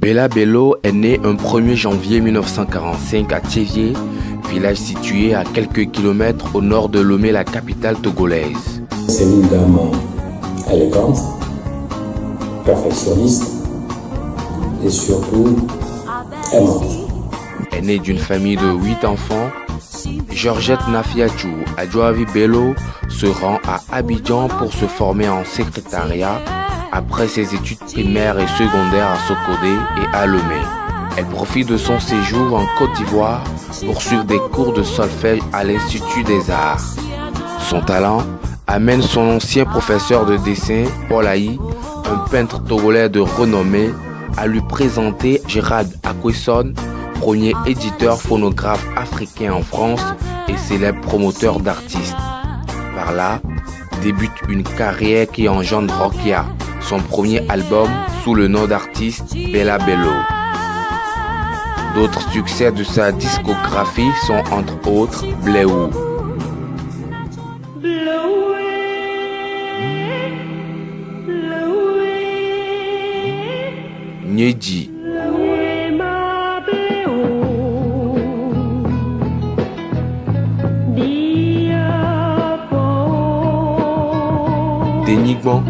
Bella Bello est née un 1er janvier 1945 à Thiévié, village situé à quelques kilomètres au nord de Lomé, la capitale togolaise. C'est une dame élégante, perfectionniste et surtout aimante. Elle est née d'une famille de 8 enfants. Georgette Nafiatchou Adjoavi Bello se rend à Abidjan pour se former en secrétariat après ses études primaires et secondaires à Sokodé et à Lomé. Elle profite de son séjour en Côte d'Ivoire pour suivre des cours de solfège à l'Institut des Arts. Son talent amène son ancien professeur de dessin, Paul Aï, un peintre togolais de renommée, à lui présenter Gérald Akwesson, premier éditeur phonographe africain en France et célèbre promoteur d'artistes. Par là, débute une carrière qui engendre Rokia, son premier album sous le nom d'artiste Bella Bello. D'autres succès de sa discographie sont entre autres Bléou, Nyedi, Dénigment,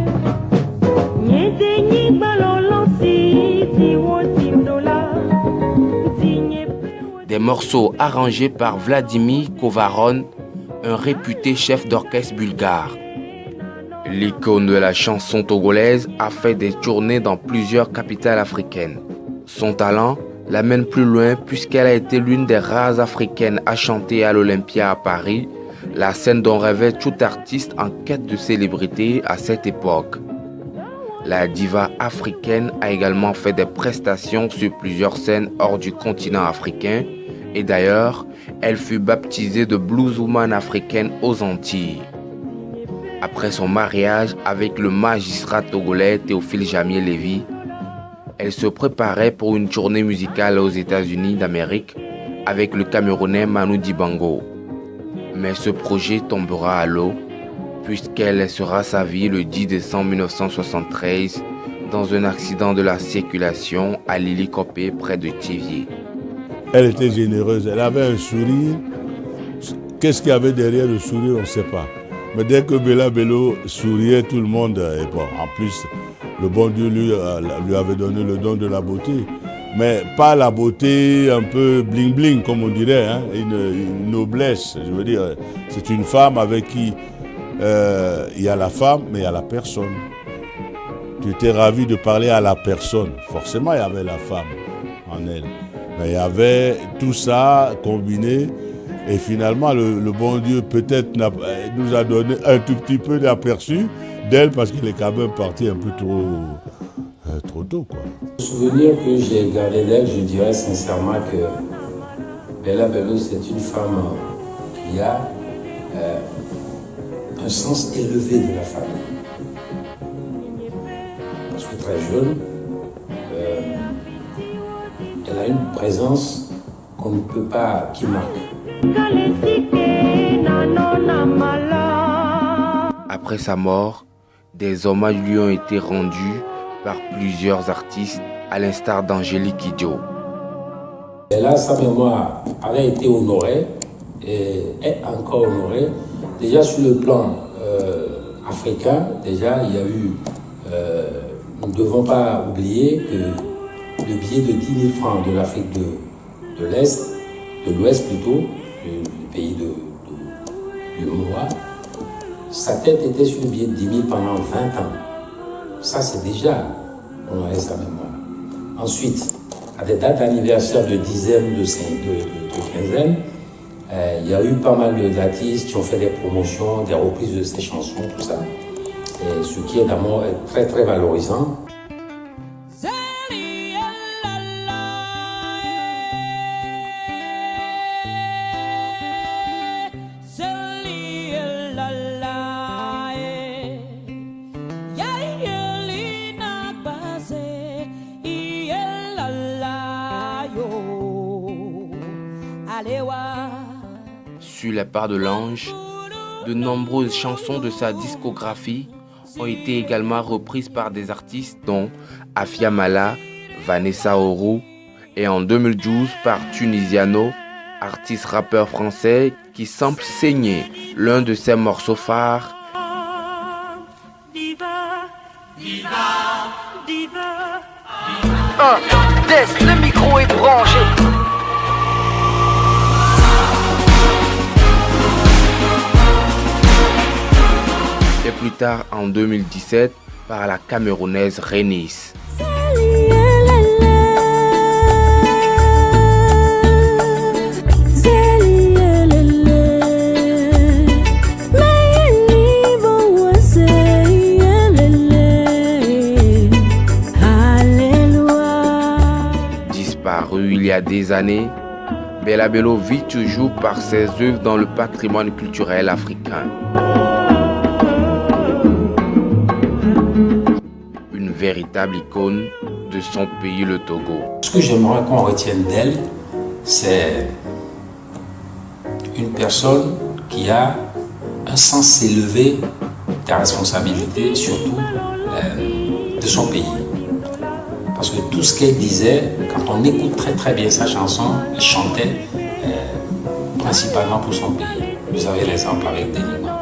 des morceaux arrangés par Vladimir Kovaron, un réputé chef d'orchestre bulgare. L'icône de la chanson togolaise a fait des tournées dans plusieurs capitales africaines. Son talent l'amène plus loin puisqu'elle a été l'une des rares africaines à chanter à l'Olympia à Paris, la scène dont rêvait tout artiste en quête de célébrité à cette époque. La diva africaine a également fait des prestations sur plusieurs scènes hors du continent africain et d'ailleurs, elle fut baptisée de blueswoman africaine aux Antilles. Après son mariage avec le magistrat togolais Théophile Jamier-Lévy, elle se préparait pour une tournée musicale aux États-Unis d'Amérique avec le Camerounais Manu Dibango. Mais ce projet tombera à l'eau puisqu'elle laissera sa vie le 10 décembre 1973 dans un accident de la circulation à Lilikopé près de Thiévié. Elle était généreuse, elle avait un sourire. Qu'est-ce qu'il y avait derrière le sourire, on ne sait pas. Mais dès que Bella Bello souriait, tout le monde, et bon, en plus, le bon Dieu lui avait donné le don de la beauté. Mais pas la beauté un peu bling-bling, comme on dirait, hein, une noblesse. Je veux dire, c'est une femme avec qui il y a la femme, mais il y a la personne. Tu étais ravi de parler à la personne. Forcément, il y avait la femme en elle. Mais il y avait tout ça combiné. Et finalement, le bon Dieu peut-être nous a donné un tout petit peu d'aperçu d'elle parce qu'il est quand même parti un peu trop tôt, quoi. Le souvenir que j'ai gardé d'elle, je dirais sincèrement que Bella Bello, c'est une femme qui a un sens élevé de la famille. Parce que très jeune, elle a une présence qu'on ne peut pas, qui marque. Après sa mort, des hommages lui ont été rendus par plusieurs artistes, à l'instar d'Angélique Kidjo. Et là, sa mémoire avait été honorée et est encore honorée. Déjà sur le plan africain, déjà il y a eu, nous ne devons pas oublier que le billet de 10 000 francs de l'Afrique de l'Est, de l'Ouest plutôt, du pays du Moa, sa tête était sur le billet de 10 000 pendant 20 ans. Ça, c'est déjà honorer sa mémoire. Ensuite, à des dates d'anniversaire de dizaines, de quinzaines, il y a eu pas mal d'artistes qui ont fait des promotions, des reprises de ces chansons, tout ça. Et ce qui est d'abord très très valorisant. Sur les pas de l'ange, de nombreuses chansons de sa discographie ont été également reprises par des artistes dont Afia Mala, Vanessa Orou et en 2012 par Tunisiano, artiste rappeur français qui sample Saigner, l'un de ses morceaux phares. Le micro est branché. Et plus tard en 2017 par la Camerounaise Renis. Disparu il y a des années, Bella Bello vit toujours par ses œuvres dans le patrimoine culturel africain. Une véritable icône de son pays, le Togo. Ce que j'aimerais qu'on retienne d'elle, c'est une personne qui a un sens élevé de la responsabilité, surtout de son pays. Parce que tout ce qu'elle disait, quand on écoute très très bien sa chanson, elle chantait principalement pour son pays. Vous avez l'exemple avec Denima.